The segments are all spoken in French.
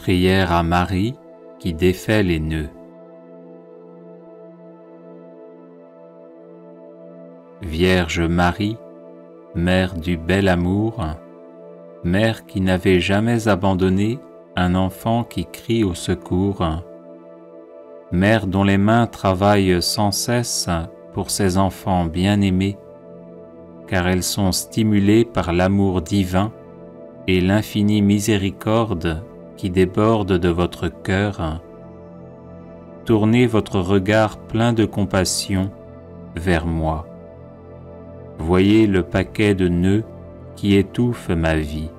Prière à Marie qui défait les nœuds. Vierge Marie, Mère du bel amour, Mère qui n'avait jamais abandonné un enfant qui crie au secours, Mère dont les mains travaillent sans cesse pour ses enfants bien-aimés, car elles sont stimulées par l'amour divin et l'infinie miséricorde qui déborde de votre cœur, tournez votre regard plein de compassion vers moi. Voyez le paquet de nœuds qui étouffe ma vie.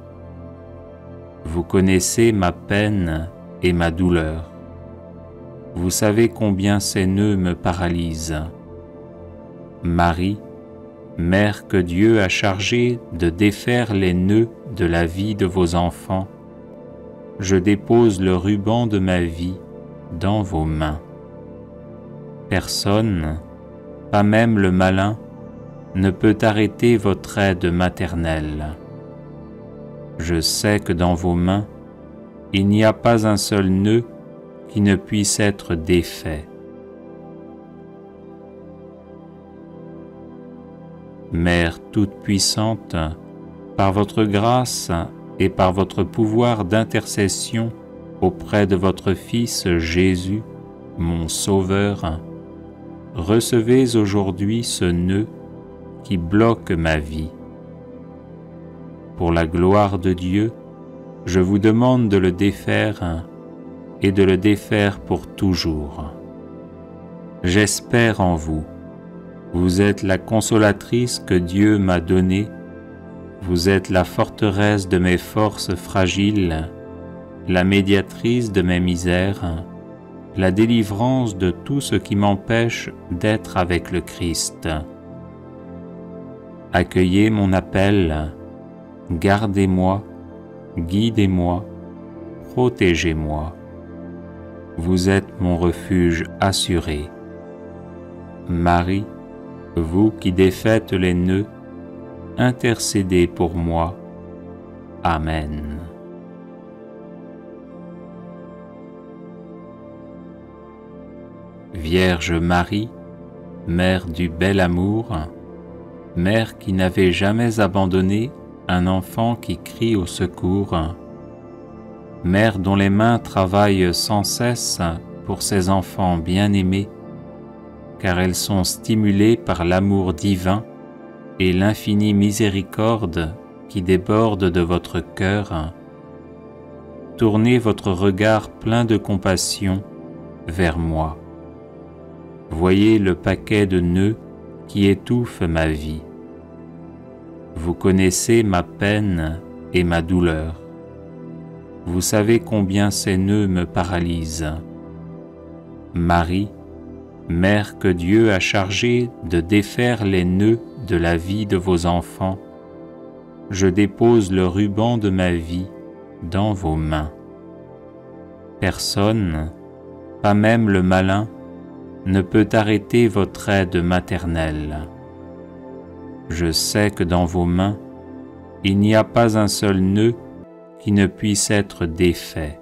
Vous connaissez ma peine et ma douleur. Vous savez combien ces nœuds me paralysent. Marie, Mère que Dieu a chargée de défaire les nœuds de la vie de vos enfants, je dépose le ruban de ma vie dans vos mains. Personne, pas même le malin, ne peut arrêter votre aide maternelle. Je sais que dans vos mains, il n'y a pas un seul nœud qui ne puisse être défait. Mère toute-puissante, par votre grâce et par votre pouvoir d'intercession auprès de votre Fils Jésus, mon Sauveur, recevez aujourd'hui ce nœud qui bloque ma vie. Pour la gloire de Dieu, je vous demande de le défaire et de le défaire pour toujours. J'espère en vous. Vous êtes la consolatrice que Dieu m'a donnée. Vous êtes la forteresse de mes forces fragiles, la médiatrice de mes misères, la délivrance de tout ce qui m'empêche d'être avec le Christ. Accueillez mon appel, gardez-moi, guidez-moi, protégez-moi. Vous êtes mon refuge assuré. Marie, vous qui défaites les nœuds, intercédez pour moi. Amen. Vierge Marie, Mère du bel amour, Mère qui n'avait jamais abandonné un enfant qui crie au secours, Mère dont les mains travaillent sans cesse pour ses enfants bien-aimés, car elles sont stimulées par l'amour divin et l'infinie miséricorde qui déborde de votre cœur, tournez votre regard plein de compassion vers moi. Voyez le paquet de nœuds qui étouffe ma vie. Vous connaissez ma peine et ma douleur. Vous savez combien ces nœuds me paralysent. Marie, Mère que Dieu a chargée de défaire les nœuds de la vie de vos enfants, je dépose le ruban de ma vie dans vos mains. Personne, pas même le malin, ne peut arrêter votre aide maternelle. Je sais que dans vos mains, il n'y a pas un seul nœud qui ne puisse être défait.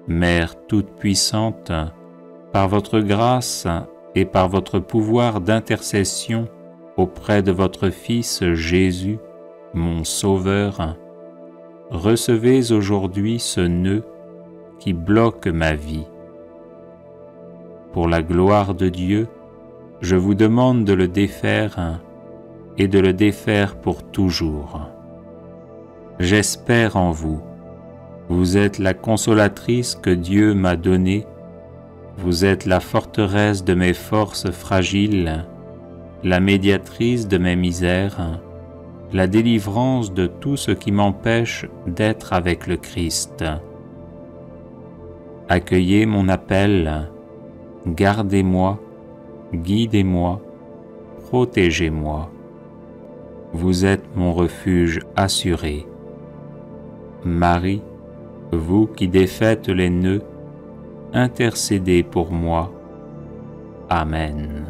Mère toute-puissante, par votre grâce et par votre pouvoir d'intercession auprès de votre Fils Jésus, mon Sauveur, recevez aujourd'hui ce nœud qui bloque ma vie. Pour la gloire de Dieu, je vous demande de le défaire et de le défaire pour toujours. J'espère en vous. Vous êtes la consolatrice que Dieu m'a donnée. Vous êtes la forteresse de mes forces fragiles, la médiatrice de mes misères, la délivrance de tout ce qui m'empêche d'être avec le Christ. Accueillez mon appel, gardez-moi, guidez-moi, protégez-moi. Vous êtes mon refuge assuré. Marie, vous qui défaites les nœuds, intercédez pour moi. Amen.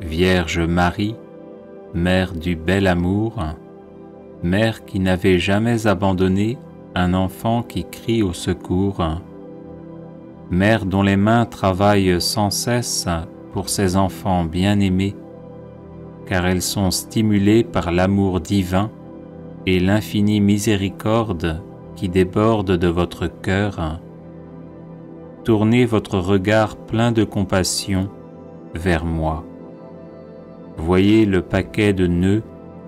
Vierge Marie, Mère du bel amour, Mère qui n'avait jamais abandonné un enfant qui crie au secours, Mère dont les mains travaillent sans cesse pour ses enfants bien-aimés, car elles sont stimulées par l'amour divin et l'infinie miséricorde qui déborde de votre cœur, tournez votre regard plein de compassion vers moi. Voyez le paquet de nœuds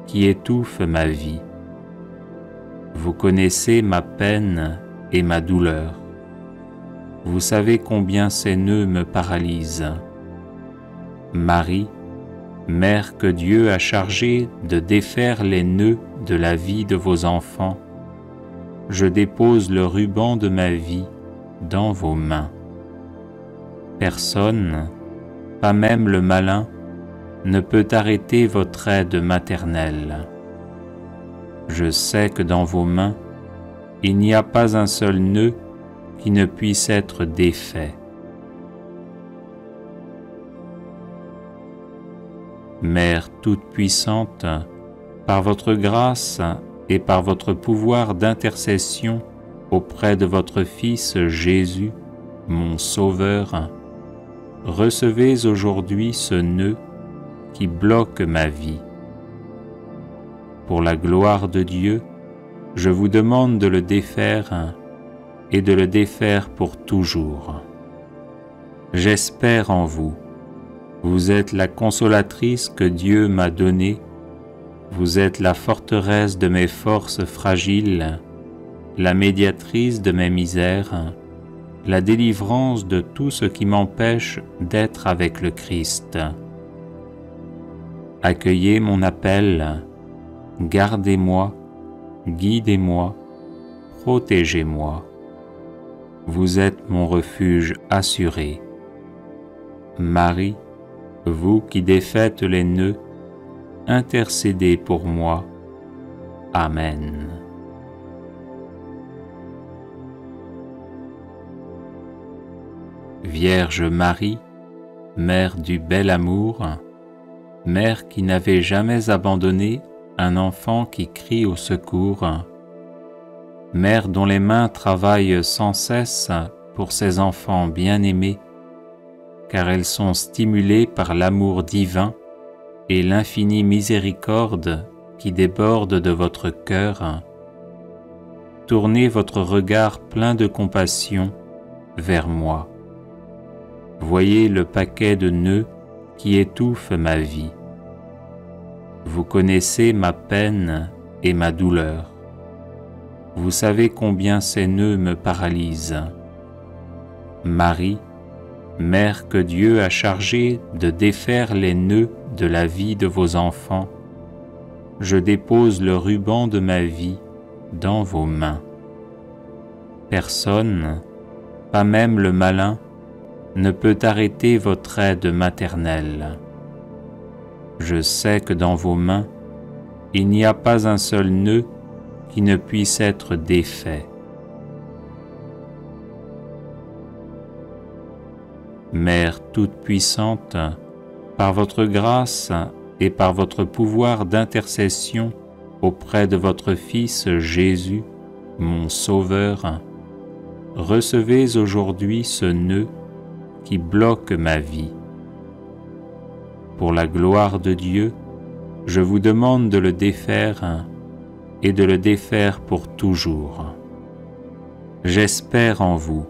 qui étouffe ma vie. Vous connaissez ma peine et ma douleur. Vous savez combien ces nœuds me paralysent. Marie, Mère que Dieu a chargée de défaire les nœuds de la vie de vos enfants, je dépose le ruban de ma vie dans vos mains. Personne, pas même le malin, ne peut arrêter votre aide maternelle. Je sais que dans vos mains, il n'y a pas un seul nœud qui ne puisse être défait. Mère toute-puissante, par votre grâce et par votre pouvoir d'intercession auprès de votre Fils Jésus, mon Sauveur, recevez aujourd'hui ce nœud qui bloque ma vie. Pour la gloire de Dieu, je vous demande de le défaire et de le défaire pour toujours. J'espère en vous. Vous êtes la consolatrice que Dieu m'a donnée. Vous êtes la forteresse de mes forces fragiles, la médiatrice de mes misères, la délivrance de tout ce qui m'empêche d'être avec le Christ. Accueillez mon appel, gardez-moi, guidez-moi, protégez-moi. Vous êtes mon refuge assuré. Marie, vous qui défaites les nœuds, intercédez pour moi. Amen. Vierge Marie, Mère du bel amour, Mère qui n'avait jamais abandonné un enfant qui crie au secours, Mère dont les mains travaillent sans cesse pour ses enfants bien-aimés, car elles sont stimulées par l'amour divin et l'infinie miséricorde qui déborde de votre cœur, tournez votre regard plein de compassion vers moi. Voyez le paquet de nœuds qui étouffe ma vie. Vous connaissez ma peine et ma douleur. Vous savez combien ces nœuds me paralysent. Marie, Mère que Dieu a chargée de défaire les nœuds de la vie de vos enfants, je dépose le ruban de ma vie dans vos mains. Personne, pas même le malin, ne peut arrêter votre aide maternelle. Je sais que dans vos mains, il n'y a pas un seul nœud qui ne puisse être défait. Mère toute-puissante, par votre grâce et par votre pouvoir d'intercession auprès de votre Fils Jésus, mon Sauveur, recevez aujourd'hui ce nœud qui bloque ma vie. Pour la gloire de Dieu, je vous demande de le défaire et de le défaire pour toujours. J'espère en vous.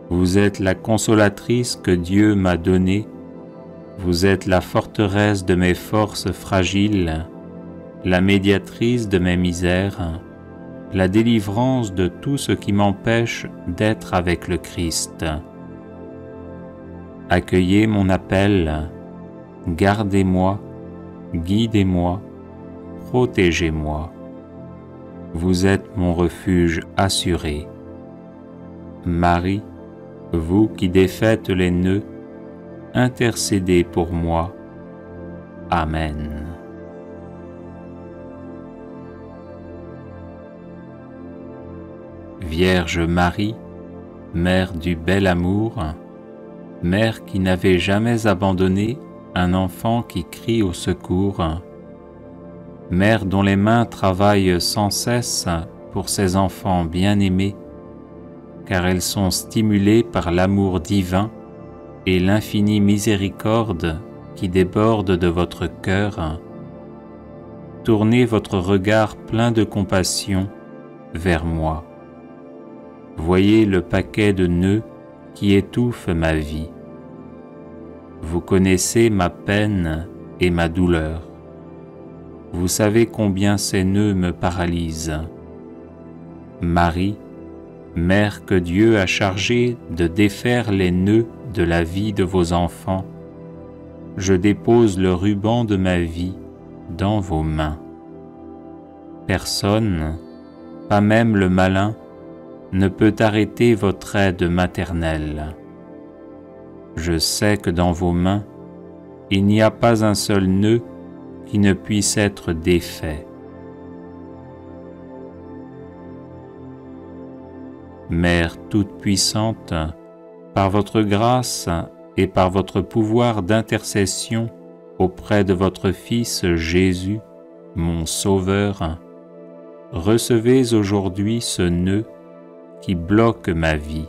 Vous êtes la consolatrice que Dieu m'a donnée. Vous êtes la forteresse de mes forces fragiles, la médiatrice de mes misères, la délivrance de tout ce qui m'empêche d'être avec le Christ. Accueillez mon appel, gardez-moi, guidez-moi, protégez-moi. Vous êtes mon refuge assuré. Marie, vous qui défaites les nœuds, intercédez pour moi. Amen. Vierge Marie, Mère du bel amour, Mère qui n'avait jamais abandonné un enfant qui crie au secours, mère dont les mains travaillent sans cesse pour ses enfants bien-aimés, car elles sont stimulées par l'amour divin et l'infinie miséricorde qui déborde de votre cœur, tournez votre regard plein de compassion vers moi. Voyez le paquet de nœuds qui étouffe ma vie. Vous connaissez ma peine et ma douleur. Vous savez combien ces nœuds me paralysent. Marie, Mère que Dieu a chargée de défaire les nœuds de la vie de vos enfants, je dépose le ruban de ma vie dans vos mains. Personne, pas même le malin, ne peut arrêter votre aide maternelle. Je sais que dans vos mains, il n'y a pas un seul nœud qui ne puisse être défait. Mère toute-puissante, par votre grâce et par votre pouvoir d'intercession auprès de votre Fils Jésus, mon Sauveur, recevez aujourd'hui ce nœud qui bloque ma vie.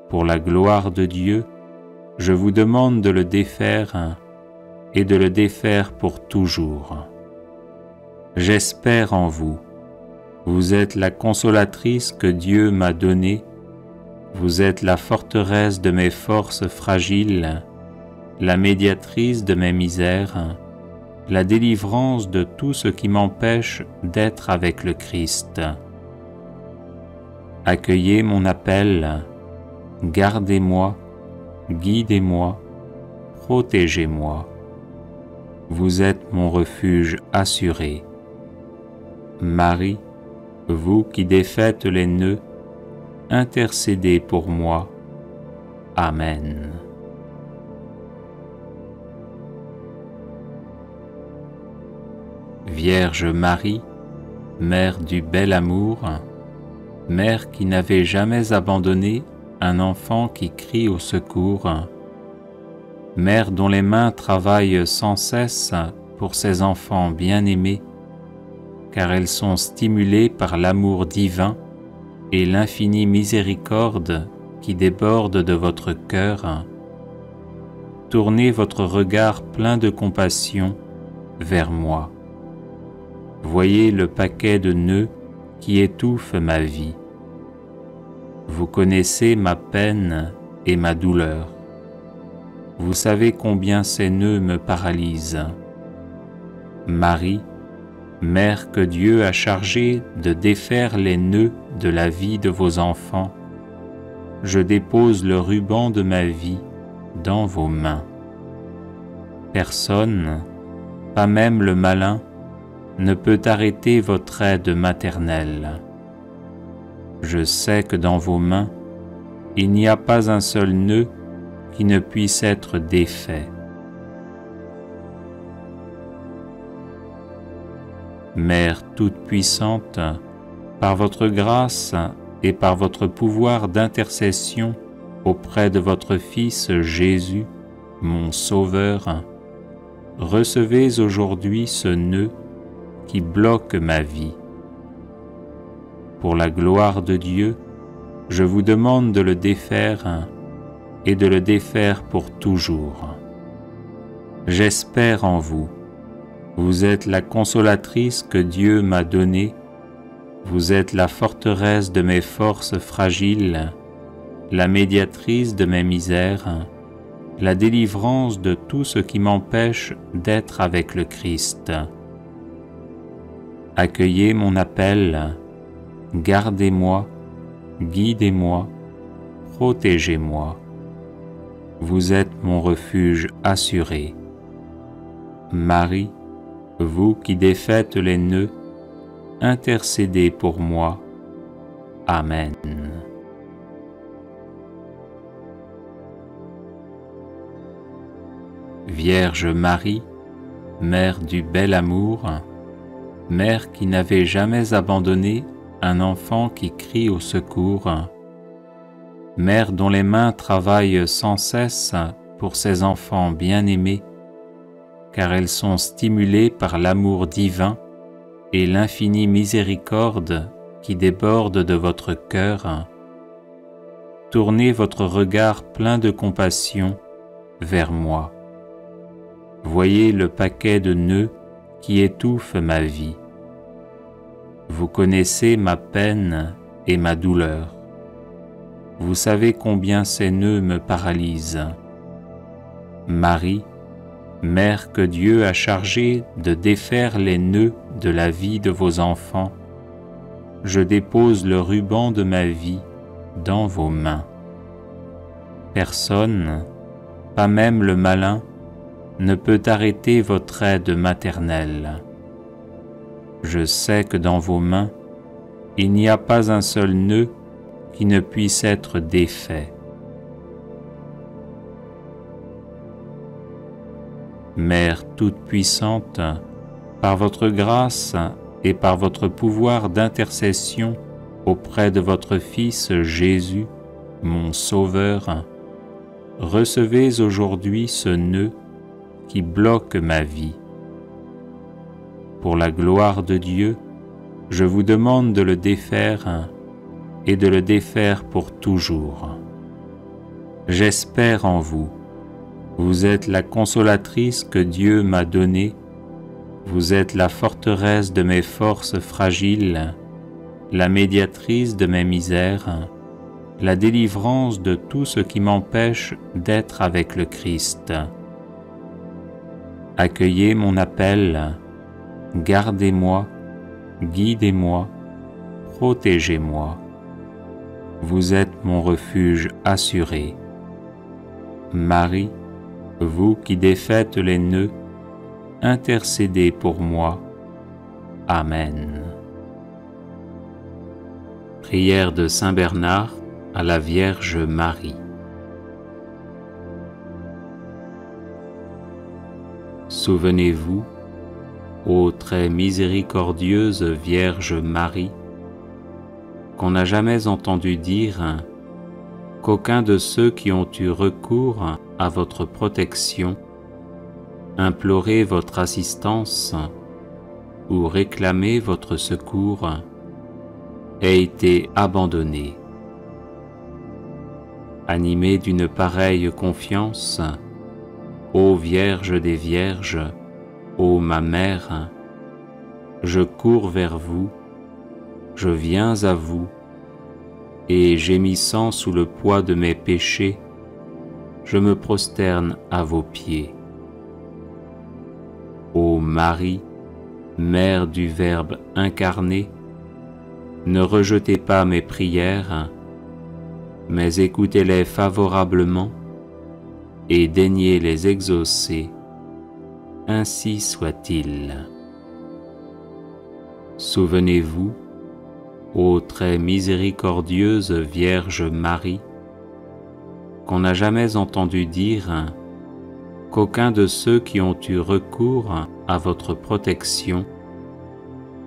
Pour la gloire de Dieu, je vous demande de le défaire et de le défaire pour toujours. J'espère en vous. Vous êtes la consolatrice que Dieu m'a donnée. Vous êtes la forteresse de mes forces fragiles, la médiatrice de mes misères, la délivrance de tout ce qui m'empêche d'être avec le Christ. Accueillez mon appel, gardez-moi, guidez-moi, protégez-moi. Vous êtes mon refuge assuré. Marie, vous qui défaites les nœuds, intercédez pour moi. Amen. Vierge Marie, Mère du bel amour, Mère qui n'avait jamais abandonné un enfant qui crie au secours, Mère dont les mains travaillent sans cesse pour ses enfants bien-aimés, car elles sont stimulées par l'amour divin et l'infinie miséricorde qui déborde de votre cœur, tournez votre regard plein de compassion vers moi. Voyez le paquet de nœuds qui étouffe ma vie. Vous connaissez ma peine et ma douleur. Vous savez combien ces nœuds me paralysent. Marie, Mère que Dieu a chargée de défaire les nœuds de la vie de vos enfants, je dépose le ruban de ma vie dans vos mains. Personne, pas même le malin, ne peut arrêter votre aide maternelle. Je sais que dans vos mains, il n'y a pas un seul nœud qui ne puisse être défait. Mère toute-puissante, par votre grâce et par votre pouvoir d'intercession auprès de votre Fils Jésus, mon Sauveur, recevez aujourd'hui ce nœud qui bloque ma vie. Pour la gloire de Dieu, je vous demande de le défaire et de le défaire pour toujours. J'espère en vous. Vous êtes la consolatrice que Dieu m'a donnée. Vous êtes la forteresse de mes forces fragiles, la médiatrice de mes misères, la délivrance de tout ce qui m'empêche d'être avec le Christ. Accueillez mon appel, gardez-moi, guidez-moi, protégez-moi. Vous êtes mon refuge assuré. Marie, vous qui défaites les nœuds, intercédez pour moi. Amen. Vierge Marie, Mère du bel amour, Mère qui n'avait jamais abandonné un enfant qui crie au secours, Mère dont les mains travaillent sans cesse pour ces enfants bien-aimés, car elles sont stimulées par l'amour divin et l'infinie miséricorde qui déborde de votre cœur. Tournez votre regard plein de compassion vers moi. Voyez le paquet de nœuds qui étouffe ma vie. Vous connaissez ma peine et ma douleur. Vous savez combien ces nœuds me paralysent. Marie, Mère que Dieu a chargée de défaire les nœuds de la vie de vos enfants, je dépose le ruban de ma vie dans vos mains. Personne, pas même le malin, ne peut arrêter votre aide maternelle. Je sais que dans vos mains, il n'y a pas un seul nœud qui ne puisse être défait. Mère toute-puissante, par votre grâce et par votre pouvoir d'intercession auprès de votre Fils Jésus, mon Sauveur, recevez aujourd'hui ce nœud qui bloque ma vie. Pour la gloire de Dieu, je vous demande de le défaire et de le défaire pour toujours. J'espère en vous. Vous êtes la consolatrice que Dieu m'a donnée. Vous êtes la forteresse de mes forces fragiles, la médiatrice de mes misères, la délivrance de tout ce qui m'empêche d'être avec le Christ. Accueillez mon appel, gardez-moi, guidez-moi, protégez-moi. Vous êtes mon refuge assuré. Marie, vous qui défaites les nœuds, intercédez pour moi. Amen. Prière de Saint Bernard à la Vierge Marie. Souvenez-vous, ô très miséricordieuse Vierge Marie, qu'on n'a jamais entendu dire qu'aucun de ceux qui ont eu recours à votre protection, imploré votre assistance ou réclamé votre secours, ait été abandonné. Animé d'une pareille confiance, ô Vierge des Vierges, ô ma Mère, je cours vers vous, je viens à vous, et gémissant sous le poids de mes péchés, je me prosterne à vos pieds. Ô Marie, Mère du Verbe incarné, ne rejetez pas mes prières, mais écoutez-les favorablement et daignez les exaucer, ainsi soit-il. Souvenez-vous, ô très miséricordieuse Vierge Marie, qu'on n'a jamais entendu dire qu'aucun de ceux qui ont eu recours à votre protection,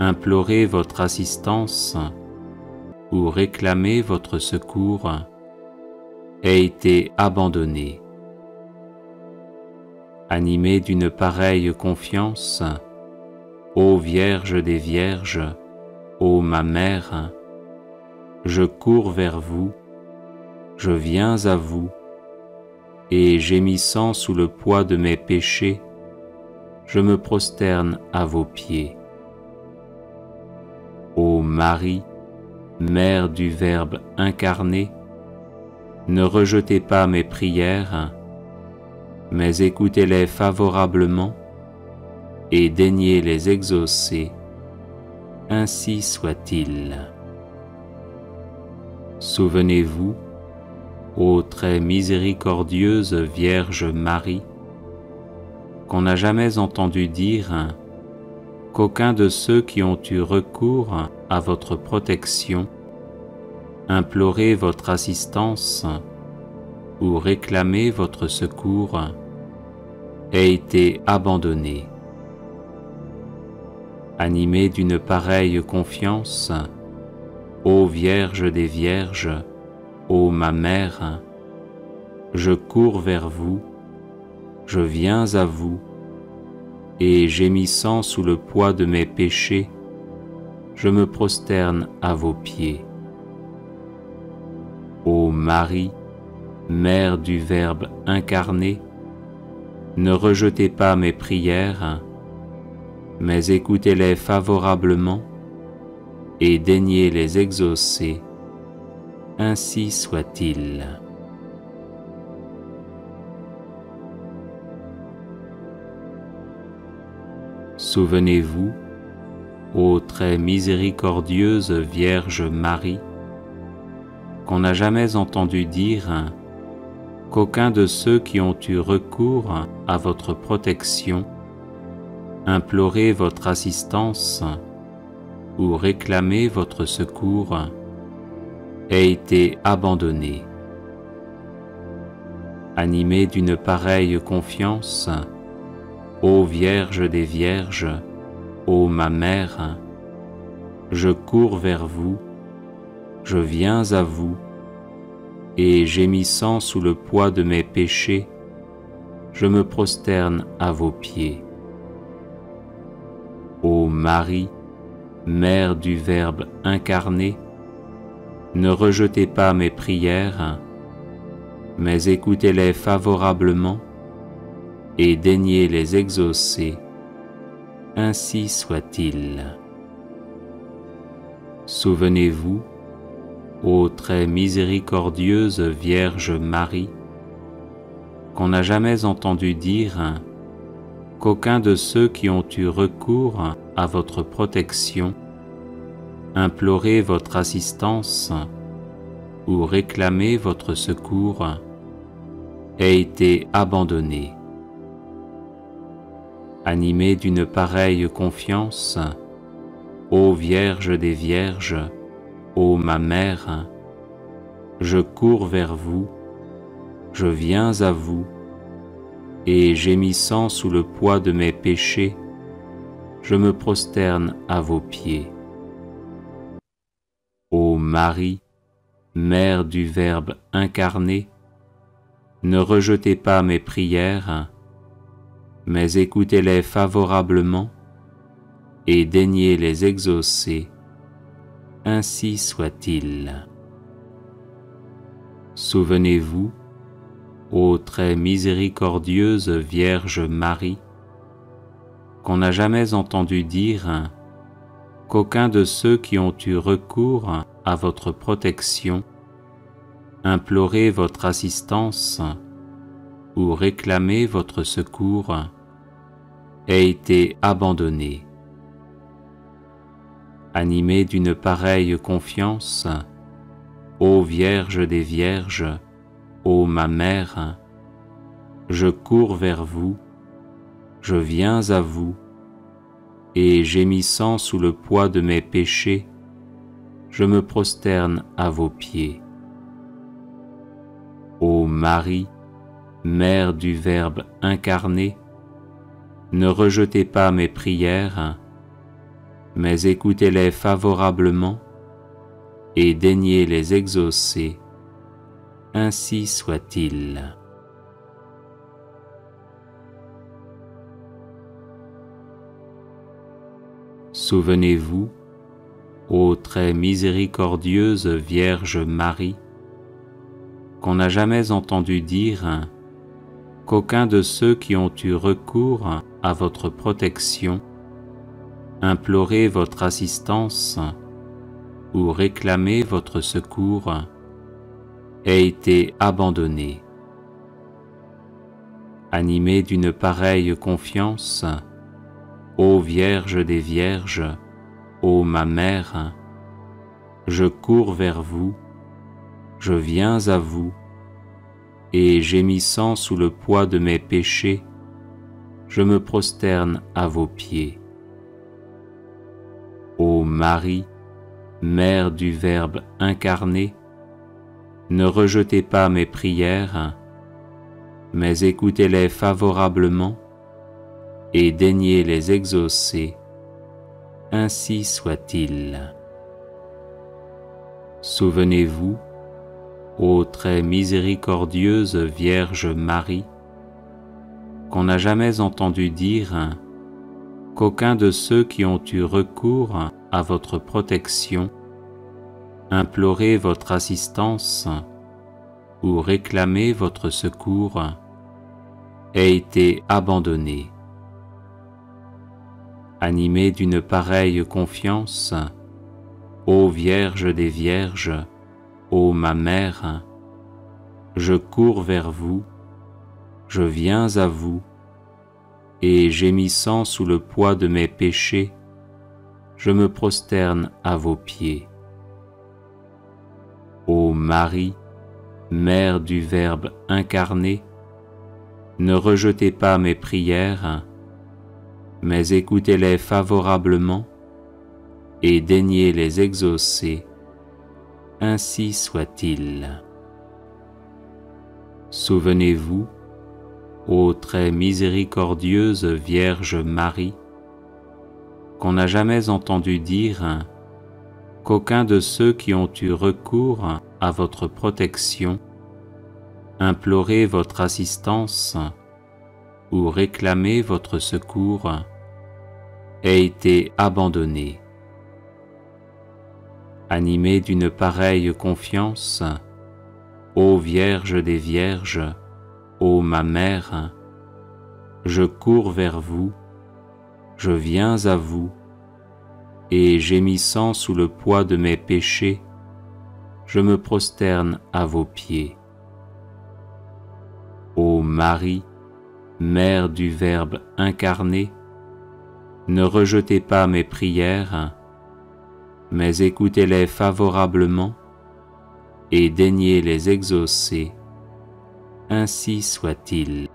imploré votre assistance ou réclamé votre secours, ait été abandonné. Animé d'une pareille confiance, ô Vierge des Vierges, ô ma Mère, je cours vers vous, je viens à vous, et gémissant sous le poids de mes péchés, je me prosterne à vos pieds. Ô Marie, Mère du Verbe incarné, ne rejetez pas mes prières, mais écoutez-les favorablement et daignez les exaucer, ainsi soit-il. Souvenez-vous, ô très miséricordieuse Vierge Marie, qu'on n'a jamais entendu dire qu'aucun de ceux qui ont eu recours à votre protection, imploré votre assistance ou réclamé votre secours, ait été abandonné. Animé d'une pareille confiance, ô Vierge des Vierges, ô ma Mère, je cours vers vous, je viens à vous, et gémissant sous le poids de mes péchés, je me prosterne à vos pieds. Ô Marie, Mère du Verbe incarné, ne rejetez pas mes prières, mais écoutez-les favorablement et daignez les exaucer. Ainsi soit-il. Souvenez-vous, ô très miséricordieuse Vierge Marie, qu'on n'a jamais entendu dire qu'aucun de ceux qui ont eu recours à votre protection, imploré votre assistance ou réclamé votre secours, ait été abandonné. Animé d'une pareille confiance, ô Vierge des Vierges, ô ma Mère, je cours vers vous, je viens à vous, et gémissant sous le poids de mes péchés, je me prosterne à vos pieds. Ô Marie, Mère du Verbe incarné, ne rejetez pas mes prières, mais écoutez-les favorablement et daignez les exaucer. Ainsi soit-il. Souvenez-vous, ô très miséricordieuse Vierge Marie, qu'on n'a jamais entendu dire qu'aucun de ceux qui ont eu recours à votre protection, imploré votre assistance ou réclamé votre secours, ait été abandonné. Animé d'une pareille confiance, ô Vierge des Vierges, ô ma Mère, je cours vers vous, je viens à vous, et gémissant sous le poids de mes péchés, je me prosterne à vos pieds. Ô Marie, Mère du Verbe incarné, ne rejetez pas mes prières, mais écoutez-les favorablement et daignez les exaucer. Ainsi soit-il. Souvenez-vous, ô très miséricordieuse Vierge Marie, qu'on n'a jamais entendu dire qu'aucun de ceux qui ont eu recours à votre protection, imploré votre assistance ou réclamé votre secours, ait été abandonné. Animé d'une pareille confiance, ô Vierge des Vierges, ô ma Mère, je cours vers vous, je viens à vous, et gémissant sous le poids de mes péchés, je me prosterne à vos pieds. Ô Marie, Mère du Verbe incarné, ne rejetez pas mes prières, mais écoutez-les favorablement et daignez les exaucer. Ainsi soit-il. Souvenez-vous, ô très miséricordieuse Vierge Marie, qu'on n'a jamais entendu dire qu'aucun de ceux qui ont eu recours à votre protection, imploré votre assistance ou réclamé votre secours, ait été abandonné. Animé d'une pareille confiance, ô Vierge des Vierges, ô ma Mère, je cours vers vous, je viens à vous, et gémissant sous le poids de mes péchés, je me prosterne à vos pieds. Ô Marie, Mère du Verbe incarné, ne rejetez pas mes prières, mais écoutez-les favorablement et daignez les exaucer. Ainsi soit-il. Souvenez-vous, ô très miséricordieuse Vierge Marie, qu'on n'a jamais entendu dire qu'aucun de ceux qui ont eu recours à votre protection, imploré votre assistance ou réclamé votre secours ait été abandonné. Animé d'une pareille confiance, ô Vierge des Vierges, ô ma Mère, je cours vers vous, je viens à vous, et gémissant sous le poids de mes péchés, je me prosterne à vos pieds. Ô Marie, Mère du Verbe incarné, ne rejetez pas mes prières, mais écoutez-les favorablement et daignez les exaucer, ainsi soit-il. Souvenez-vous, ô très miséricordieuse Vierge Marie, qu'on n'a jamais entendu dire qu'aucun de ceux qui ont eu recours à votre protection, imploré votre assistance ou réclamé votre secours ait été abandonné. Animé d'une pareille confiance, ô Vierge des Vierges, ô ma Mère, je cours vers vous, je viens à vous, et gémissant sous le poids de mes péchés, je me prosterne à vos pieds. Ô Marie, Mère du Verbe incarné, ne rejetez pas mes prières, mais écoutez-les favorablement et daignez les exaucer, ainsi soit-il.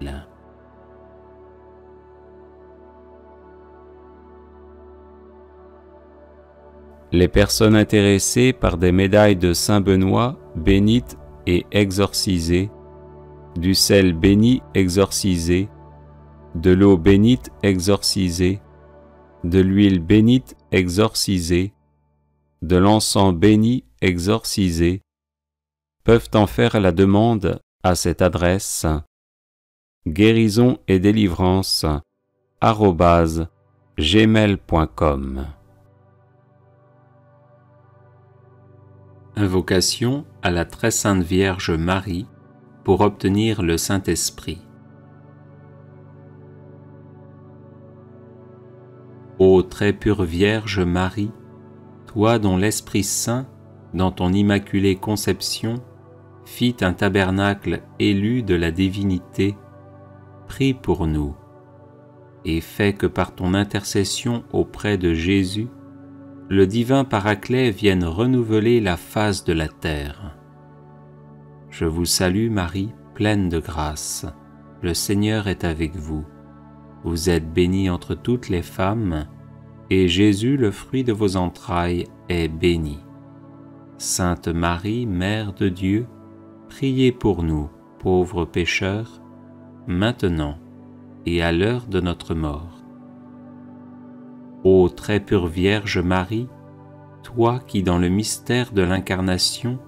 Les personnes intéressées par des médailles de Saint Benoît bénites et exorcisées, du sel béni exorcisé, de l'eau bénite exorcisée, de l'huile bénite exorcisée, de l'encens béni exorcisé, peuvent en faire la demande à cette adresse guérison et délivrance @gmail.com. Invocation à la très sainte Vierge Marie pour obtenir le Saint-Esprit. Ô très pure Vierge Marie, toi dont l'Esprit Saint, dans ton immaculée conception, fit un tabernacle élu de la divinité, prie pour nous, et fais que par ton intercession auprès de Jésus, le divin Paraclet vienne renouveler la face de la terre. Je vous salue Marie, pleine de grâce. Le Seigneur est avec vous. Vous êtes bénie entre toutes les femmes, et Jésus, le fruit de vos entrailles, est béni. Sainte Marie, Mère de Dieu, priez pour nous, pauvres pécheurs, maintenant et à l'heure de notre mort. Ô très pure Vierge Marie, toi qui dans le mystère de l'Incarnation,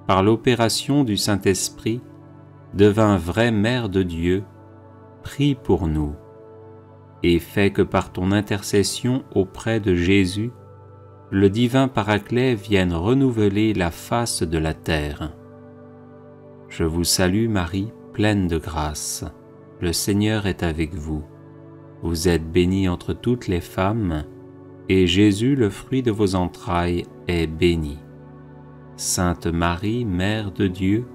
par l'opération du Saint-Esprit, devins vraie Mère de Dieu, prie pour nous, et fais que par ton intercession auprès de Jésus, le divin Paraclet vienne renouveler la face de la terre. Je vous salue Marie, pleine de grâce. Le Seigneur est avec vous. Vous êtes bénie entre toutes les femmes, et Jésus, le fruit de vos entrailles, est béni. Sainte Marie, Mère de Dieu,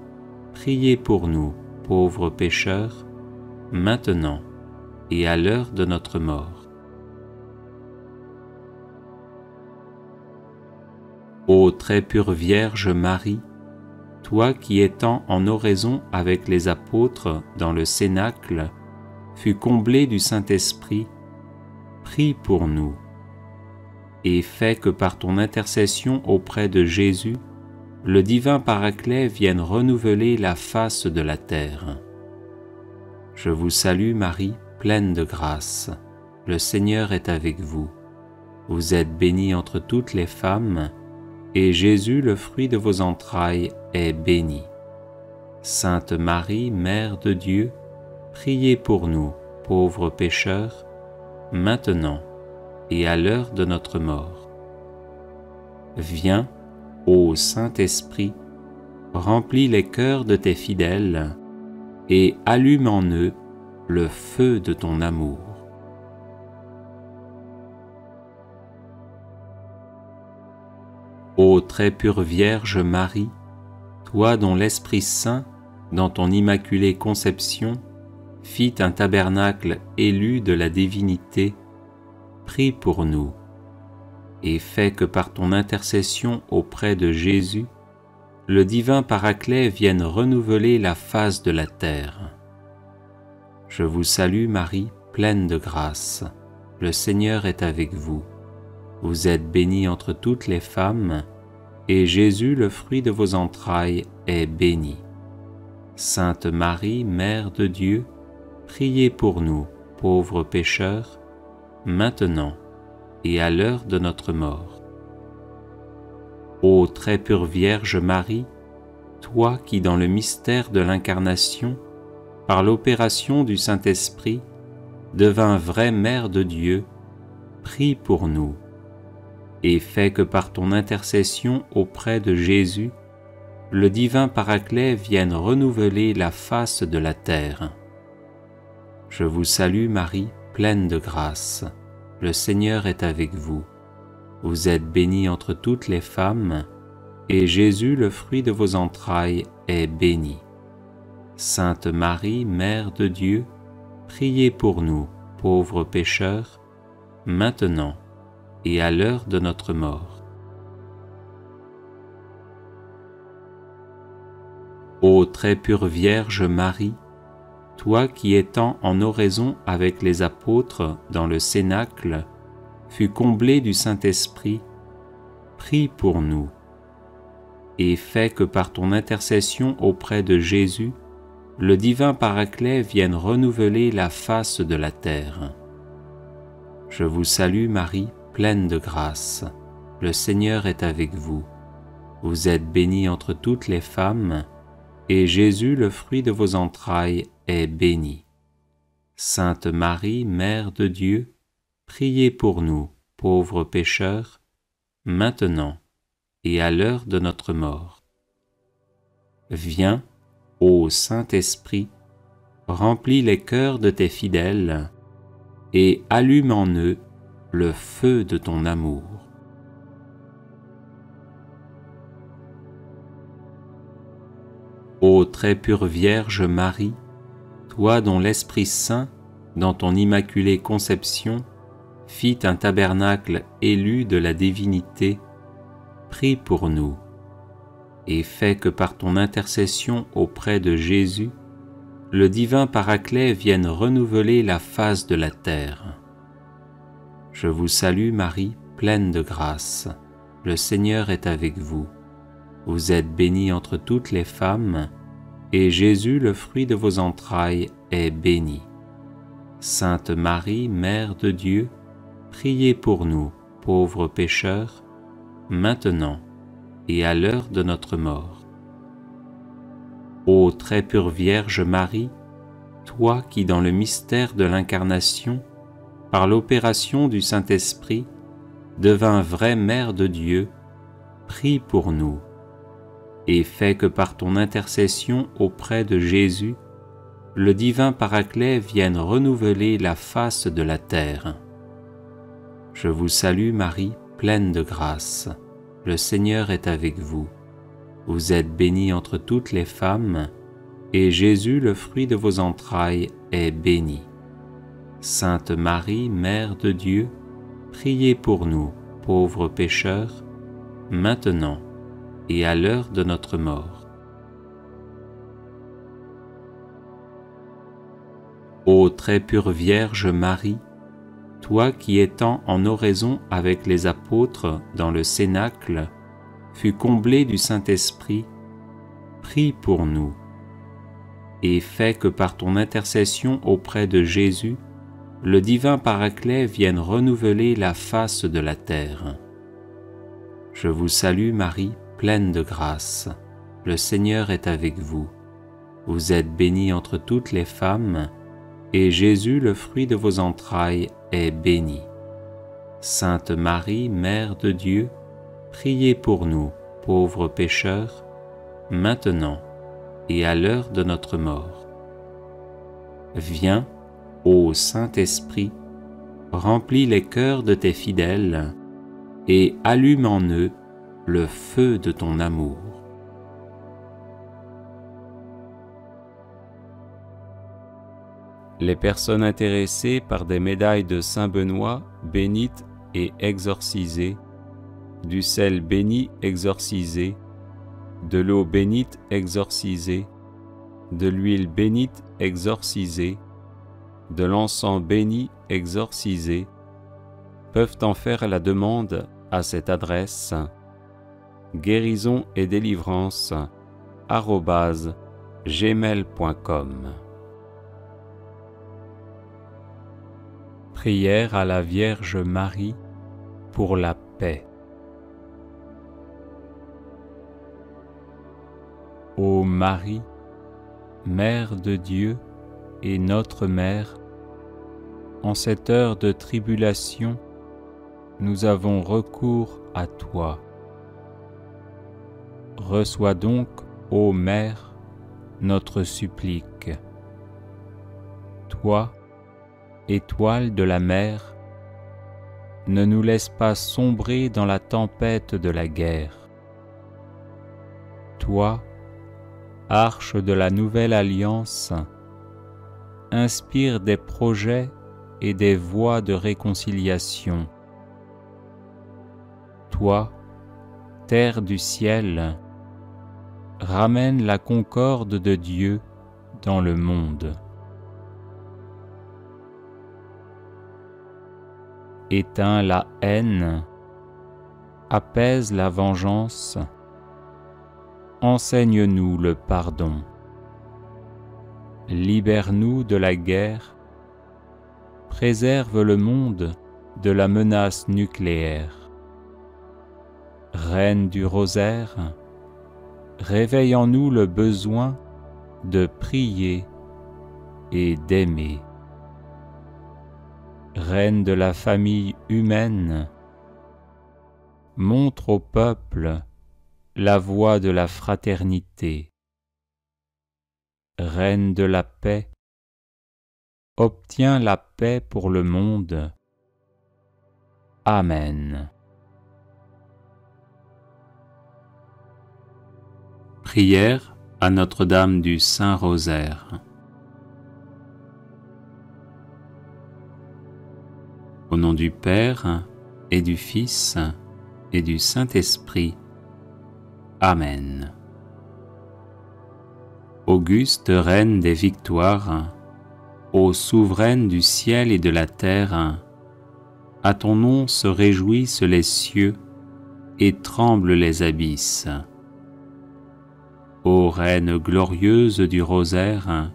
priez pour nous, pauvres pécheurs, maintenant et à l'heure de notre mort. Ô très pure Vierge Marie, toi qui étant en oraison avec les apôtres dans le Cénacle, fus comblée du Saint-Esprit, prie pour nous, et fais que par ton intercession auprès de Jésus, le divin Paraclet vienne renouveler la face de la terre. Je vous salue Marie, pleine de grâce. Le Seigneur est avec vous. Vous êtes bénie entre toutes les femmes, et Jésus, le fruit de vos entrailles, est béni. Sainte Marie, Mère de Dieu, priez pour nous, pauvres pécheurs, maintenant et à l'heure de notre mort. Viens, ô Saint-Esprit, remplis les cœurs de tes fidèles et allume en eux le feu de ton amour. Ô très pure Vierge Marie, toi dont l'Esprit Saint, dans ton immaculée conception, fit un tabernacle élu de la divinité, prie pour nous, et fais que par ton intercession auprès de Jésus, le divin Paraclet vienne renouveler la face de la terre. Je vous salue Marie, pleine de grâce, le Seigneur est avec vous. Vous êtes bénie entre toutes les femmes, et Jésus, le fruit de vos entrailles, est béni. Sainte Marie, Mère de Dieu, priez pour nous, pauvres pécheurs, maintenant et à l'heure de notre mort. Ô très pure Vierge Marie, toi qui dans le mystère de l'Incarnation, par l'opération du Saint-Esprit, devins vraie Mère de Dieu, prie pour nous, et fais que par ton intercession auprès de Jésus, le divin Paraclet vienne renouveler la face de la terre. Je vous salue Marie, pleine de grâce, le Seigneur est avec vous. Vous êtes bénie entre toutes les femmes, et Jésus, le fruit de vos entrailles, est béni. Sainte Marie, Mère de Dieu, priez pour nous, pauvres pécheurs, maintenant et à l'heure de notre mort. Ô très pure Vierge Marie, toi qui étant en oraison avec les apôtres dans le Cénacle, fus comblée du Saint-Esprit, prie pour nous, et fais que par ton intercession auprès de Jésus, le divin Paraclet vienne renouveler la face de la terre. Je vous salue Marie, pleine de grâce, le Seigneur est avec vous. Vous êtes bénie entre toutes les femmes, et Jésus, le fruit de vos entrailles, est béni. Sainte Marie, Mère de Dieu, priez pour nous, pauvres pécheurs, maintenant et à l'heure de notre mort. Viens, ô Saint-Esprit, remplis les cœurs de tes fidèles, et allume en eux le feu de ton amour. Ô très pure Vierge Marie, toi dont l'Esprit Saint, dans ton immaculée conception, fit un tabernacle élu de la divinité, prie pour nous, et fais que par ton intercession auprès de Jésus, le divin Paraclet vienne renouveler la face de la terre. Je vous salue Marie, pleine de grâce, le Seigneur est avec vous. Vous êtes bénie entre toutes les femmes, et Jésus, le fruit de vos entrailles, est béni. Sainte Marie, Mère de Dieu, priez pour nous, pauvres pécheurs, maintenant et à l'heure de notre mort. Ô très pure Vierge Marie, toi qui dans le mystère de l'Incarnation, par l'opération du Saint-Esprit, devins vraie Mère de Dieu, prie pour nous, et fais que par ton intercession auprès de Jésus, le divin Paraclet vienne renouveler la face de la terre. Je vous salue Marie, pleine de grâce, le Seigneur est avec vous. Vous êtes bénie entre toutes les femmes, et Jésus, le fruit de vos entrailles, est béni. Sainte Marie, Mère de Dieu, priez pour nous, pauvres pécheurs, maintenant et à l'heure de notre mort. Ô très pure Vierge Marie, toi qui étant en oraison avec les apôtres dans le Cénacle, fus comblée du Saint-Esprit, prie pour nous, et fais que par ton intercession auprès de Jésus, le divin Paraclet vienne renouveler la face de la terre. Je vous salue Marie, pleine de grâce, le Seigneur est avec vous. Vous êtes bénie entre toutes les femmes, et Jésus, le fruit de vos entrailles, est béni. Sainte Marie, Mère de Dieu, priez pour nous, pauvres pécheurs, maintenant et à l'heure de notre mort. Viens, ô Saint-Esprit, remplis les cœurs de tes fidèles et allume en eux le feu de ton amour. Les personnes intéressées par des médailles de Saint Benoît bénites et exorcisées, du sel béni exorcisé, de l'eau bénite exorcisée, de l'huile bénite exorcisée, de l'encens béni exorcisé, peuvent en faire la demande à cette adresse guérison et délivrance @gmail.com. Prière à la Vierge Marie pour la paix. Ô Marie, Mère de Dieu et notre Mère, en cette heure de tribulation, nous avons recours à toi. Reçois donc, ô Mère, notre supplique. Toi, étoile de la mer, ne nous laisse pas sombrer dans la tempête de la guerre. Toi, arche de la nouvelle alliance, inspire des projets et des voies de réconciliation. Toi, terre du ciel, ramène la concorde de Dieu dans le monde. Éteins la haine, apaise la vengeance, enseigne-nous le pardon. Libère-nous de la guerre, préserve le monde de la menace nucléaire. Reine du rosaire, réveille en nous le besoin de prier et d'aimer. Reine de la famille humaine, montre au peuple la voie de la fraternité. Reine de la paix, obtiens la paix pour le monde. Amen. Prière à Notre-Dame du Saint-Rosaire. Au nom du Père et du Fils et du Saint-Esprit. Amen. Auguste Reine des victoires, ô souveraine du ciel et de la terre, à ton nom se réjouissent les cieux et tremblent les abysses. Ô Reine glorieuse du rosaire,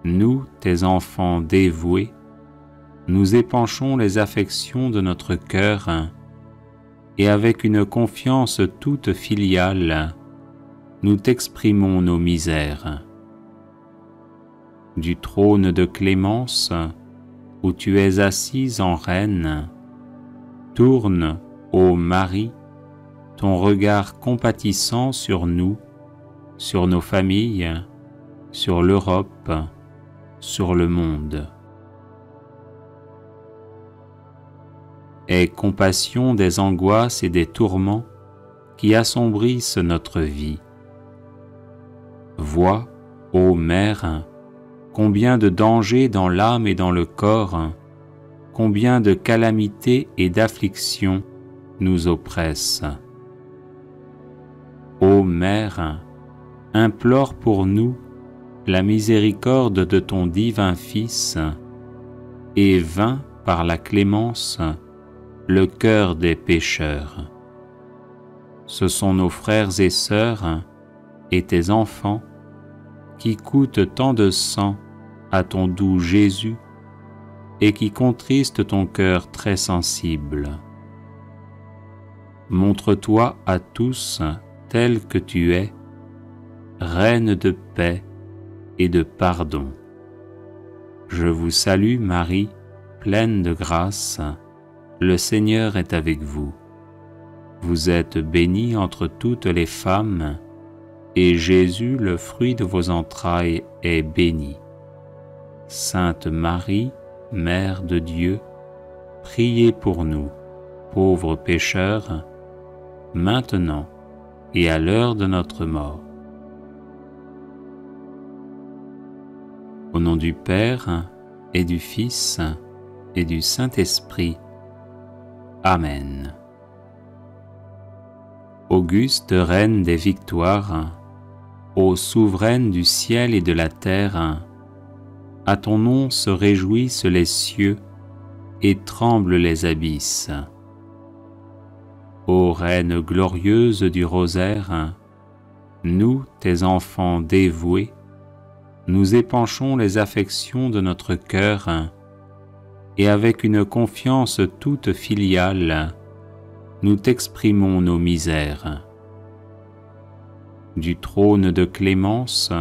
nous, tes enfants dévoués, nous épanchons les affections de notre cœur et avec une confiance toute filiale, nous t'exprimons nos misères. Du trône de clémence, où tu es assise en reine, tourne, ô Marie, ton regard compatissant sur nous, sur nos familles, sur l'Europe, sur le monde. Aie compassion des angoisses et des tourments qui assombrissent notre vie. Vois, ô Mère, combien de dangers dans l'âme et dans le corps, combien de calamités et d'afflictions nous oppressent. Ô Mère, implore pour nous la miséricorde de ton divin Fils et vains par la clémence le cœur des pécheurs. Ce sont nos frères et sœurs et tes enfants qui coûtent tant de sang à ton doux Jésus et qui contristent ton cœur très sensible. Montre-toi à tous tel que tu es, Reine de paix et de pardon. Je vous salue Marie, pleine de grâce, le Seigneur est avec vous. Vous êtes bénie entre toutes les femmes, et Jésus, le fruit de vos entrailles, est béni. Sainte Marie, Mère de Dieu, priez pour nous, pauvres pécheurs, maintenant et à l'heure de notre mort. Au nom du Père, et du Fils, et du Saint-Esprit. Amen. Auguste Reine des victoires, ô souveraine du ciel et de la terre, à ton nom se réjouissent les cieux et tremblent les abysses. Ô Reine glorieuse du rosaire, nous, tes enfants dévoués, nous épanchons les affections de notre cœur et avec une confiance toute filiale, nous t'exprimons nos misères. Du trône de clémence,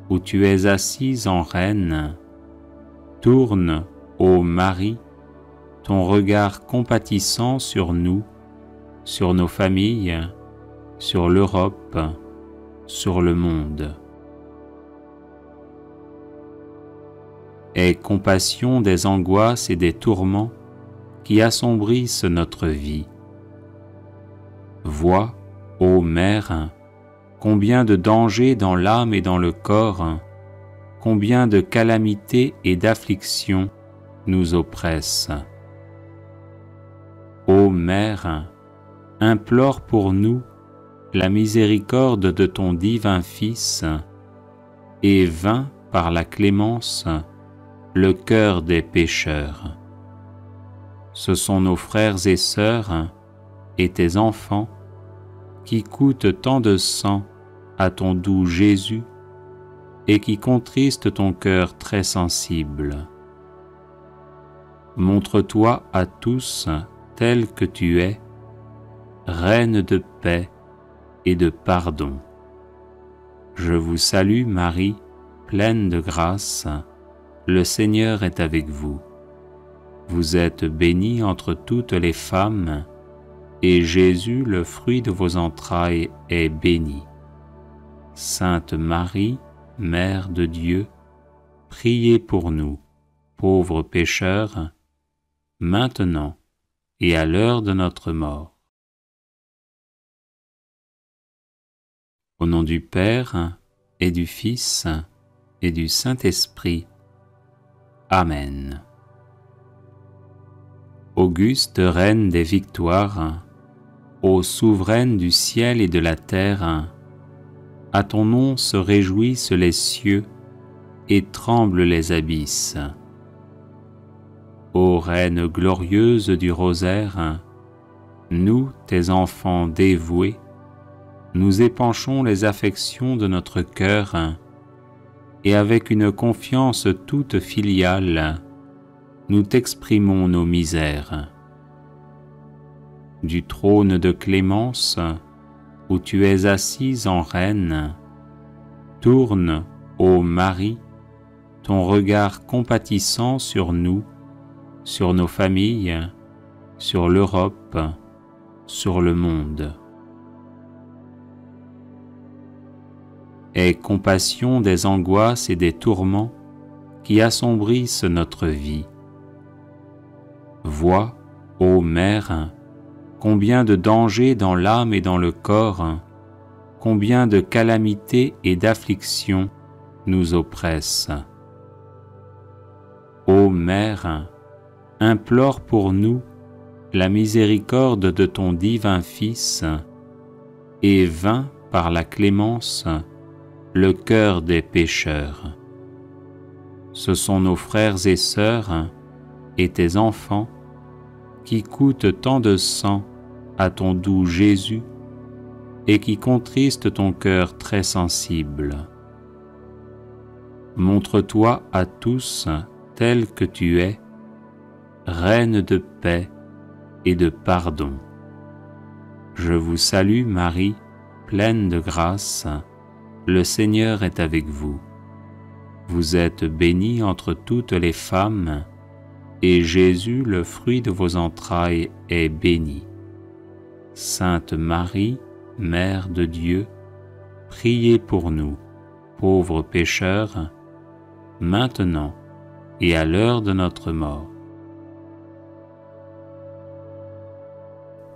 où tu es assise en reine, tourne, ô Marie, ton regard compatissant sur nous, sur nos familles, sur l'Europe, sur le monde. Aie compassion des angoisses et des tourments qui assombrissent notre vie. Vois, ô Mère, combien de dangers dans l'âme et dans le corps, combien de calamités et d'afflictions nous oppressent. Ô Mère, implore pour nous la miséricorde de ton divin Fils, et vains par la clémence le cœur des pécheurs. Ce sont nos frères et sœurs et tes enfants qui coûtent tant de sang à ton doux Jésus et qui contristent ton cœur très sensible. Montre-toi à tous tel que tu es, Reine de paix et de pardon. Je vous salue Marie, pleine de grâce, le Seigneur est avec vous. Vous êtes bénie entre toutes les femmes, et Jésus, le fruit de vos entrailles, est béni. Sainte Marie, Mère de Dieu, priez pour nous, pauvres pécheurs, maintenant et à l'heure de notre mort. Au nom du Père, et du Fils, et du Saint-Esprit. Amen. Auguste Reine des victoires, ô souveraine du ciel et de la terre, à ton nom se réjouissent les cieux et tremblent les abysses. Ô Reine glorieuse du rosaire, nous, tes enfants dévoués, nous épanchons les affections de notre cœur et avec une confiance toute filiale, nous t'exprimons nos misères. Du trône de clémence, où tu es assise en reine, tourne, ô Marie, ton regard compatissant sur nous, sur nos familles, sur l'Europe, sur le monde. Aie compassion des angoisses et des tourments qui assombrissent notre vie. Vois, ô Mère, combien de dangers dans l'âme et dans le corps, combien de calamités et d'afflictions nous oppressent. Ô Mère, implore pour nous la miséricorde de ton divin Fils, et vains par la clémence le cœur des pécheurs. Ce sont nos frères et sœurs et tes enfants qui coûtent tant de sang à ton doux Jésus et qui contristent ton cœur très sensible. Montre-toi à tous tel que tu es, Reine de paix et de pardon. Je vous salue Marie, pleine de grâce, le Seigneur est avec vous. Vous êtes bénie entre toutes les femmes, et Jésus, le fruit de vos entrailles, est béni. Sainte Marie, Mère de Dieu, priez pour nous, pauvres pécheurs, maintenant et à l'heure de notre mort.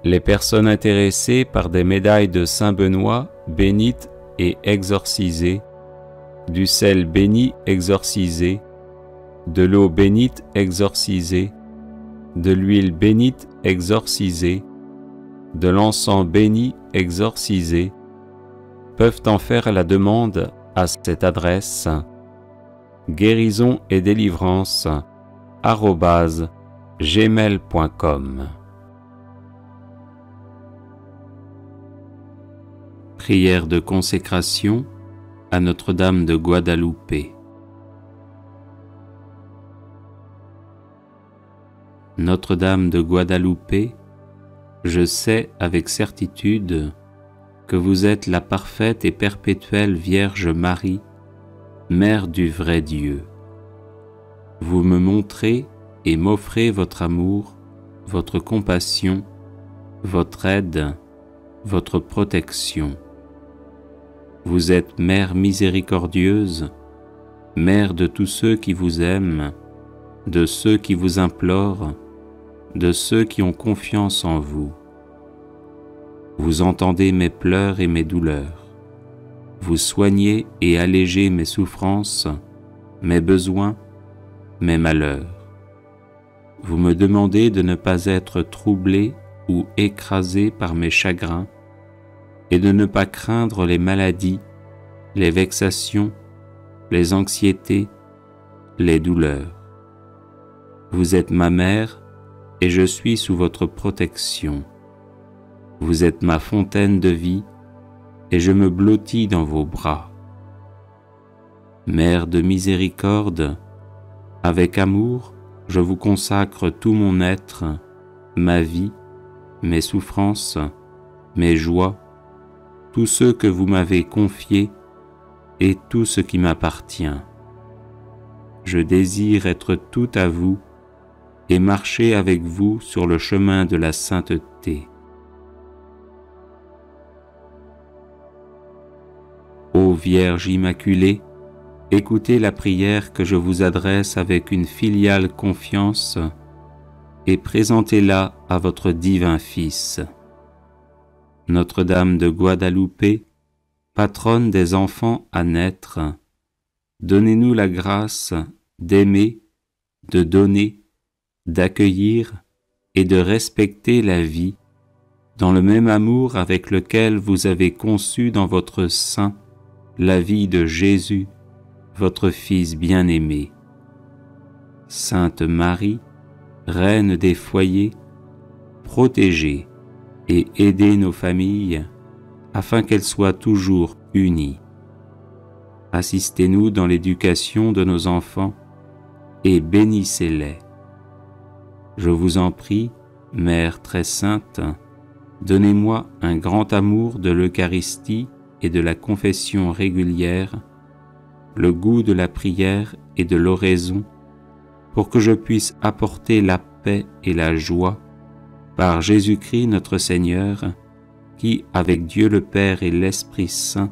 Les personnes intéressées par des médailles de Saint Benoît bénites et exorcisées, du sel béni exorcisé, de l'eau bénite exorcisée, de l'huile bénite exorcisée, de l'encens béni exorcisé, peuvent en faire la demande à cette adresse guérison et délivrance @gmail.com. Prière de consécration à Notre-Dame de Guadalupe. Notre-Dame de Guadalupe, je sais avec certitude que vous êtes la parfaite et perpétuelle Vierge Marie, Mère du vrai Dieu. Vous me montrez et m'offrez votre amour, votre compassion, votre aide, votre protection. Vous êtes Mère miséricordieuse, Mère de tous ceux qui vous aiment, de ceux qui vous implorent, de ceux qui ont confiance en vous. Vous entendez mes pleurs et mes douleurs. Vous soignez et allégez mes souffrances, mes besoins, mes malheurs. Vous me demandez de ne pas être troublé ou écrasé par mes chagrins et de ne pas craindre les maladies, les vexations, les anxiétés, les douleurs. Vous êtes ma mère et je suis sous votre protection. Vous êtes ma fontaine de vie et je me blottis dans vos bras. Mère de miséricorde, avec amour, je vous consacre tout mon être, ma vie, mes souffrances, mes joies, tous ceux que vous m'avez confiés et tout ce qui m'appartient. Je désire être tout à vous et marcher avec vous sur le chemin de la sainteté. Ô Vierge Immaculée, écoutez la prière que je vous adresse avec une filiale confiance et présentez-la à votre divin Fils. Notre-Dame de Guadalupe, patronne des enfants à naître, donnez-nous la grâce d'aimer, de donner, d'accueillir et de respecter la vie dans le même amour avec lequel vous avez conçu dans votre sein la vie de Jésus, votre Fils bien-aimé. Sainte Marie, Reine des foyers, protégez et aidez nos familles afin qu'elles soient toujours unies. Assistez-nous dans l'éducation de nos enfants et bénissez-les. Je vous en prie, Mère très sainte, donnez-moi un grand amour de l'Eucharistie et de la confession régulière, le goût de la prière et de l'oraison, pour que je puisse apporter la paix et la joie par Jésus-Christ notre Seigneur, qui, avec Dieu le Père et l'Esprit Saint,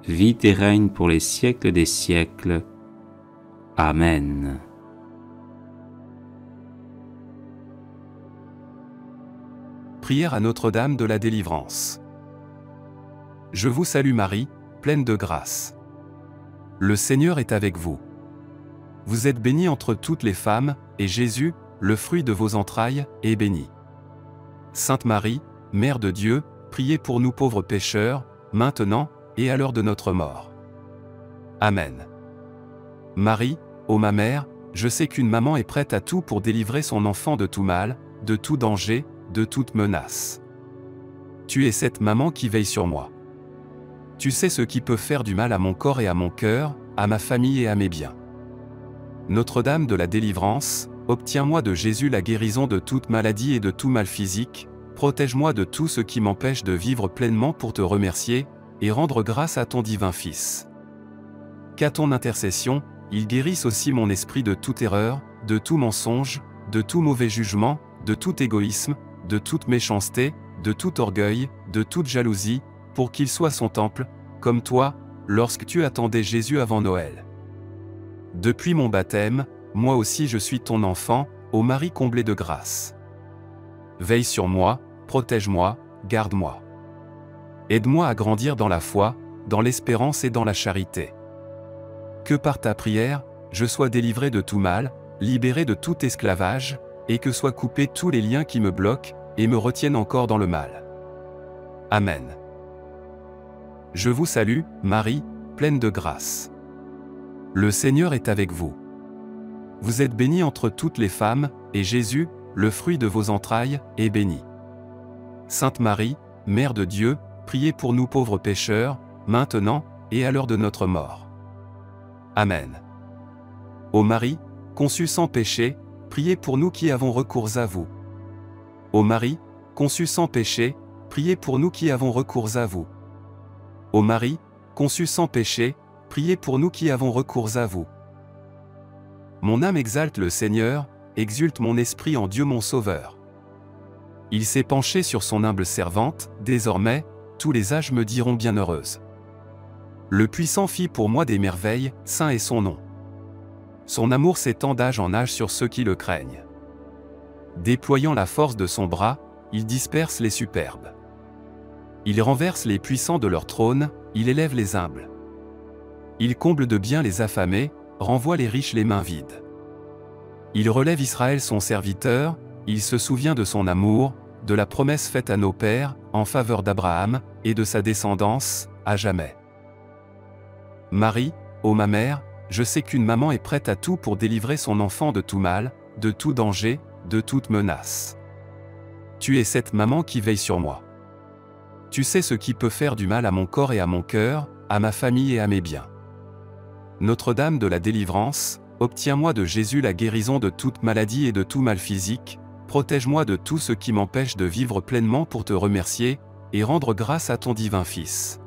vit et règne pour les siècles des siècles. Amen. Prière à Notre-Dame de la Délivrance. Je vous salue Marie, pleine de grâce. Le Seigneur est avec vous. Vous êtes bénie entre toutes les femmes, et Jésus, le fruit de vos entrailles, est béni. Sainte Marie, Mère de Dieu, priez pour nous pauvres pécheurs, maintenant et à l'heure de notre mort. Amen. Marie, ô ma mère, je sais qu'une maman est prête à tout pour délivrer son enfant de tout mal, de tout danger, de toute menace. Tu es cette maman qui veille sur moi. Tu sais ce qui peut faire du mal à mon corps et à mon cœur, à ma famille et à mes biens. Notre-Dame de la Délivrance, obtiens-moi de Jésus la guérison de toute maladie et de tout mal physique, protège-moi de tout ce qui m'empêche de vivre pleinement pour te remercier, et rendre grâce à ton divin Fils. Qu'à ton intercession, ils guérissent aussi mon esprit de toute erreur, de tout mensonge, de tout mauvais jugement, de tout égoïsme, de toute méchanceté, de tout orgueil, de toute jalousie, pour qu'il soit son temple, comme toi, lorsque tu attendais Jésus avant Noël. Depuis mon baptême, moi aussi je suis ton enfant, ô Marie comblée de grâce. Veille sur moi, protège-moi, garde-moi. Aide-moi à grandir dans la foi, dans l'espérance et dans la charité. Que par ta prière, je sois délivré de tout mal, libéré de tout esclavage, et que soient coupés tous les liens qui me bloquent et me retiennent encore dans le mal. Amen. Je vous salue, Marie, pleine de grâce. Le Seigneur est avec vous. Vous êtes bénie entre toutes les femmes, et Jésus, le fruit de vos entrailles, est béni. Sainte Marie, Mère de Dieu, priez pour nous pauvres pécheurs, maintenant, et à l'heure de notre mort. Amen. Ô Marie, conçue sans péché, priez pour nous qui avons recours à vous. Ô Marie, conçue sans péché, priez pour nous qui avons recours à vous. Ô Marie, conçue sans péché, priez pour nous qui avons recours à vous. Mon âme exalte le Seigneur, exulte mon esprit en Dieu mon Sauveur. Il s'est penché sur son humble servante, désormais, tous les âges me diront bienheureuse. Le Puissant fit pour moi des merveilles, saint est son nom. Son amour s'étend d'âge en âge sur ceux qui le craignent. Déployant la force de son bras, il disperse les superbes. Il renverse les puissants de leur trône, il élève les humbles. Il comble de bien les affamés, renvoie les riches les mains vides. Il relève Israël son serviteur, il se souvient de son amour, de la promesse faite à nos pères, en faveur d'Abraham, et de sa descendance, à jamais. Marie, ô ma mère, je sais qu'une maman est prête à tout pour délivrer son enfant de tout mal, de tout danger, de toute menace. Tu es cette maman qui veille sur moi. Tu sais ce qui peut faire du mal à mon corps et à mon cœur, à ma famille et à mes biens. Notre-Dame de la délivrance, obtiens-moi de Jésus la guérison de toute maladie et de tout mal physique, protège-moi de tout ce qui m'empêche de vivre pleinement pour te remercier, et rendre grâce à ton divin Fils.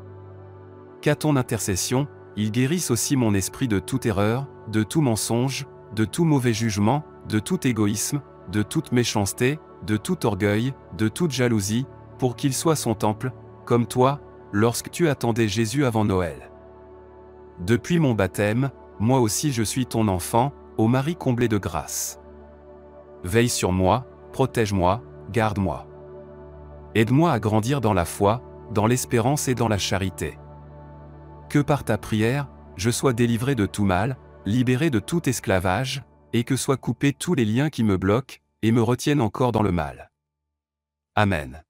Qu'à ton intercession, il guérisse aussi mon esprit de toute erreur, de tout mensonge, de tout mauvais jugement, de tout égoïsme, de toute méchanceté, de tout orgueil, de toute jalousie, pour qu'il soit son temple, comme toi, lorsque tu attendais Jésus avant Noël. Depuis mon baptême, moi aussi je suis ton enfant, ô Marie comblée de grâce. Veille sur moi, protège-moi, garde-moi. Aide-moi à grandir dans la foi, dans l'espérance et dans la charité. Que par ta prière, je sois délivré de tout mal, libéré de tout esclavage, et que soient coupés tous les liens qui me bloquent, et me retiennent encore dans le mal. Amen.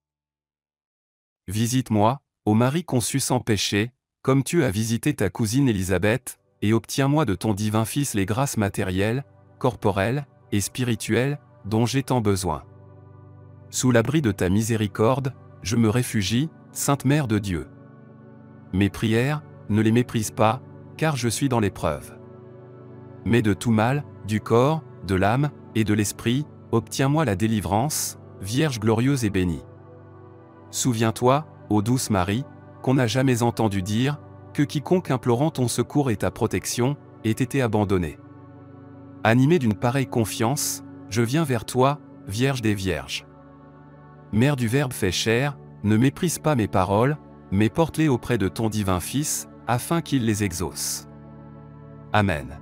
Visite-moi, ô Marie conçue sans péché, comme tu as visité ta cousine Élisabeth, et obtiens-moi de ton divin Fils les grâces matérielles, corporelles et spirituelles, dont j'ai tant besoin. Sous l'abri de ta miséricorde, je me réfugie, Sainte Mère de Dieu. Mes prières, ne les méprise pas, car je suis dans l'épreuve. Mais de tout mal, du corps, de l'âme, et de l'esprit, obtiens-moi la délivrance, Vierge glorieuse et bénie. Souviens-toi, ô douce Marie, qu'on n'a jamais entendu dire, que quiconque implorant ton secours et ta protection, ait été abandonné. Animé d'une pareille confiance, je viens vers toi, Vierge des Vierges. Mère du Verbe fait chair, ne méprise pas mes paroles, mais porte-les auprès de ton divin Fils, afin qu'il les exauce. Amen.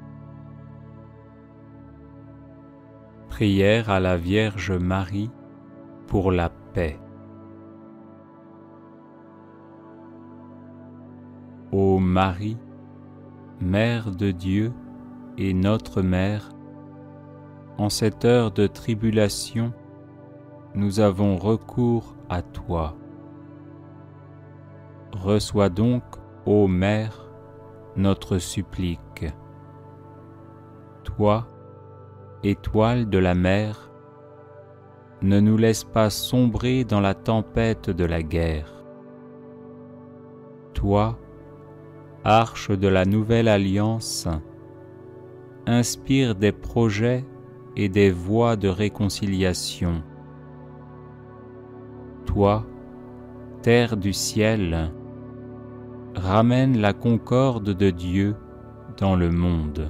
Prière à la Vierge Marie pour la paix. Ô Marie, Mère de Dieu et notre Mère, en cette heure de tribulation, nous avons recours à toi. Reçois donc, ô Mère, notre supplique. Toi, étoile de la mer, ne nous laisse pas sombrer dans la tempête de la guerre. Toi, arche de la nouvelle alliance, inspire des projets et des voies de réconciliation. Toi, terre du ciel, ramène la concorde de Dieu dans le monde.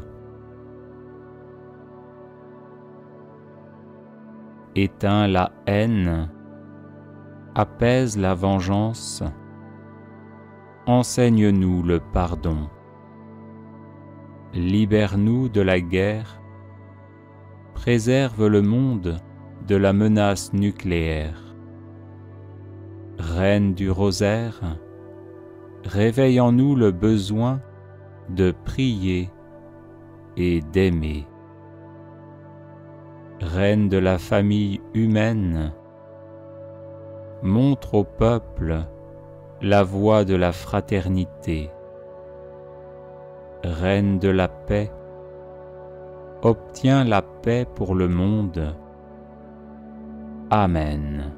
éteins la haine, apaise la vengeance, enseigne-nous le pardon. Libère-nous de la guerre, préserve le monde de la menace nucléaire. Reine du rosaire, réveille en nous le besoin de prier et d'aimer. Reine de la famille humaine, montre au peuple la voie de la fraternité. Reine de la paix, obtiens la paix pour le monde. Amen.